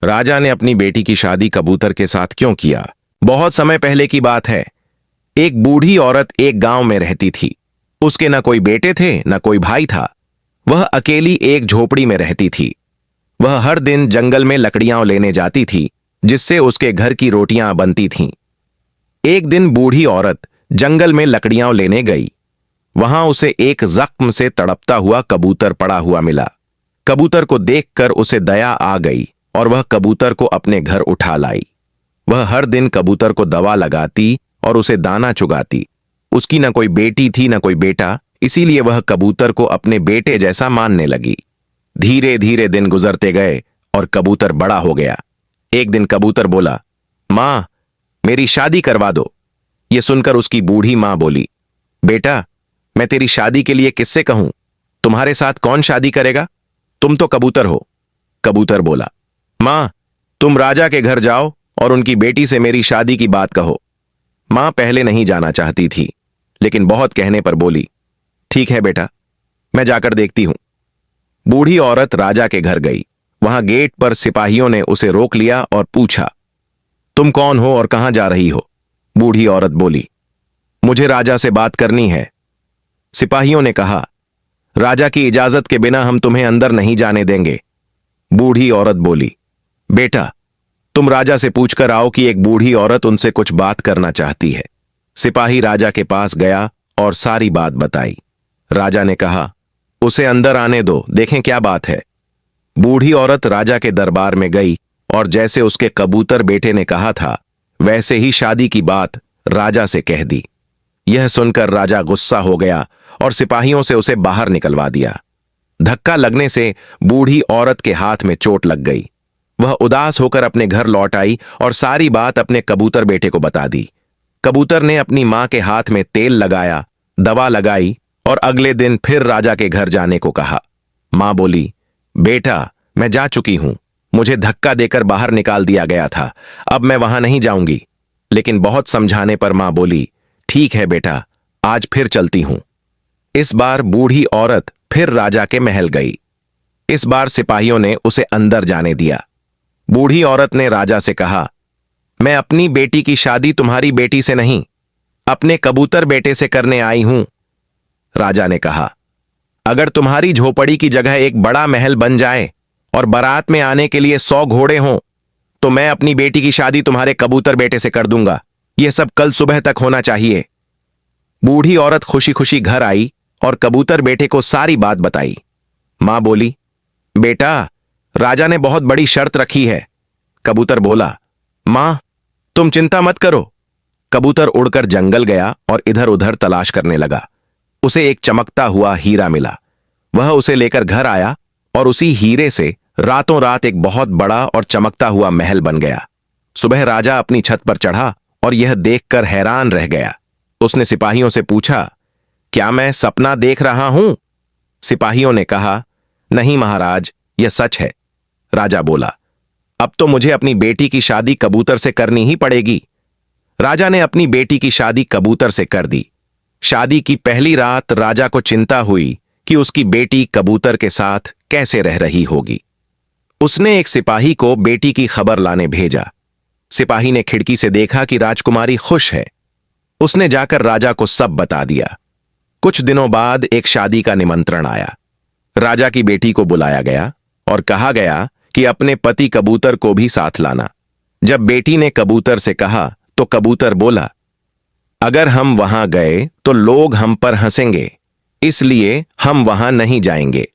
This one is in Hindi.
राजा ने अपनी बेटी की शादी कबूतर के साथ क्यों किया? बहुत समय पहले की बात है। एक बूढ़ी औरत एक गांव में रहती थी। उसके न कोई बेटे थे न कोई भाई था। वह अकेली एक झोपड़ी में रहती थी। वह हर दिन जंगल में लकड़ियां लेने जाती थी, जिससे उसके घर की रोटियां बनती थीं। एक दिन बूढ़ी औरत जंगल में लकड़ियां लेने गई। वहां उसे एक जख्म से तड़पता हुआ कबूतर पड़ा हुआ मिला। कबूतर को देखकर उसे दया आ गई और वह कबूतर को अपने घर उठा लाई। वह हर दिन कबूतर को दवा लगाती और उसे दाना चुगाती। उसकी न कोई बेटी थी न कोई बेटा, इसीलिए वह कबूतर को अपने बेटे जैसा मानने लगी। धीरे धीरे दिन गुजरते गए और कबूतर बड़ा हो गया। एक दिन कबूतर बोला, मां, मेरी शादी करवा दो। यह सुनकर उसकी बूढ़ी मां बोली, बेटा, मैं तेरी शादी के लिए किससे कहूं? तुम्हारे साथ कौन शादी करेगा? तुम तो कबूतर हो। कबूतर बोला, मां, तुम राजा के घर जाओ और उनकी बेटी से मेरी शादी की बात कहो। मां पहले नहीं जाना चाहती थी, लेकिन बहुत कहने पर बोली, ठीक है बेटा, मैं जाकर देखती हूं। बूढ़ी औरत राजा के घर गई। वहां गेट पर सिपाहियों ने उसे रोक लिया और पूछा, तुम कौन हो और कहां जा रही हो? बूढ़ी औरत बोली, मुझे राजा से बात करनी है। सिपाहियों ने कहा, राजा की इजाजत के बिना हम तुम्हें अंदर नहीं जाने देंगे। बूढ़ी औरत बोली, बेटा, तुम राजा से पूछकर आओ कि एक बूढ़ी औरत उनसे कुछ बात करना चाहती है। सिपाही राजा के पास गया और सारी बात बताई। राजा ने कहा, उसे अंदर आने दो, देखें क्या बात है। बूढ़ी औरत राजा के दरबार में गई और जैसे उसके कबूतर बेटे ने कहा था, वैसे ही शादी की बात राजा से कह दी। यह सुनकर राजा गुस्सा हो गया और सिपाहियों से उसे बाहर निकलवा दिया। धक्का लगने से बूढ़ी औरत के हाथ में चोट लग गई। वह उदास होकर अपने घर लौट आई और सारी बात अपने कबूतर बेटे को बता दी। कबूतर ने अपनी मां के हाथ में तेल लगाया, दवा लगाई और अगले दिन फिर राजा के घर जाने को कहा। मां बोली, बेटा, मैं जा चुकी हूं। मुझे धक्का देकर बाहर निकाल दिया गया था। अब मैं वहां नहीं जाऊंगी। लेकिन बहुत समझाने पर मां बोली, ठीक है बेटा, आज फिर चलती हूं। इस बार बूढ़ी औरत फिर राजा के महल गई। इस बार सिपाहियों ने उसे अंदर जाने दिया। बूढ़ी औरत ने राजा से कहा, मैं अपनी बेटी की शादी तुम्हारी बेटी से नहीं, अपने कबूतर बेटे से करने आई हूं। राजा ने कहा, अगर तुम्हारी झोपड़ी की जगह एक बड़ा महल बन जाए और बारात में आने के लिए 100 घोड़े हों, तो मैं अपनी बेटी की शादी तुम्हारे कबूतर बेटे से कर दूंगा। यह सब कल सुबह तक होना चाहिए। बूढ़ी औरत खुशी खुशी घर आई और कबूतर बेटे को सारी बात बताई। मां बोली, बेटा, राजा ने बहुत बड़ी शर्त रखी है। कबूतर बोला, मां, तुम चिंता मत करो। कबूतर उड़कर जंगल गया और इधर उधर तलाश करने लगा। उसे एक चमकता हुआ हीरा मिला। वह उसे लेकर घर आया और उसी हीरे से रातों रात एक बहुत बड़ा और चमकता हुआ महल बन गया। सुबह राजा अपनी छत पर चढ़ा और यह देखकर हैरान रह गया। उसने सिपाहियों से पूछा, क्या मैं सपना देख रहा हूं? सिपाहियों ने कहा, नहीं महाराज, यह सच है। राजा बोला, अब तो मुझे अपनी बेटी की शादी कबूतर से करनी ही पड़ेगी। राजा ने अपनी बेटी की शादी कबूतर से कर दी। शादी की पहली रात राजा को चिंता हुई कि उसकी बेटी कबूतर के साथ कैसे रह रही होगी। उसने एक सिपाही को बेटी की खबर लाने भेजा। सिपाही ने खिड़की से देखा कि राजकुमारी खुश है। उसने जाकर राजा को सब बता दिया। कुछ दिनों बाद एक शादी का निमंत्रण आया। राजा की बेटी को बुलाया गया और कहा गया कि अपने पति कबूतर को भी साथ लाना। जब बेटी ने कबूतर से कहा तो कबूतर बोला, अगर हम वहां गए तो लोग हम पर हंसेंगे, इसलिए हम वहां नहीं जाएंगे।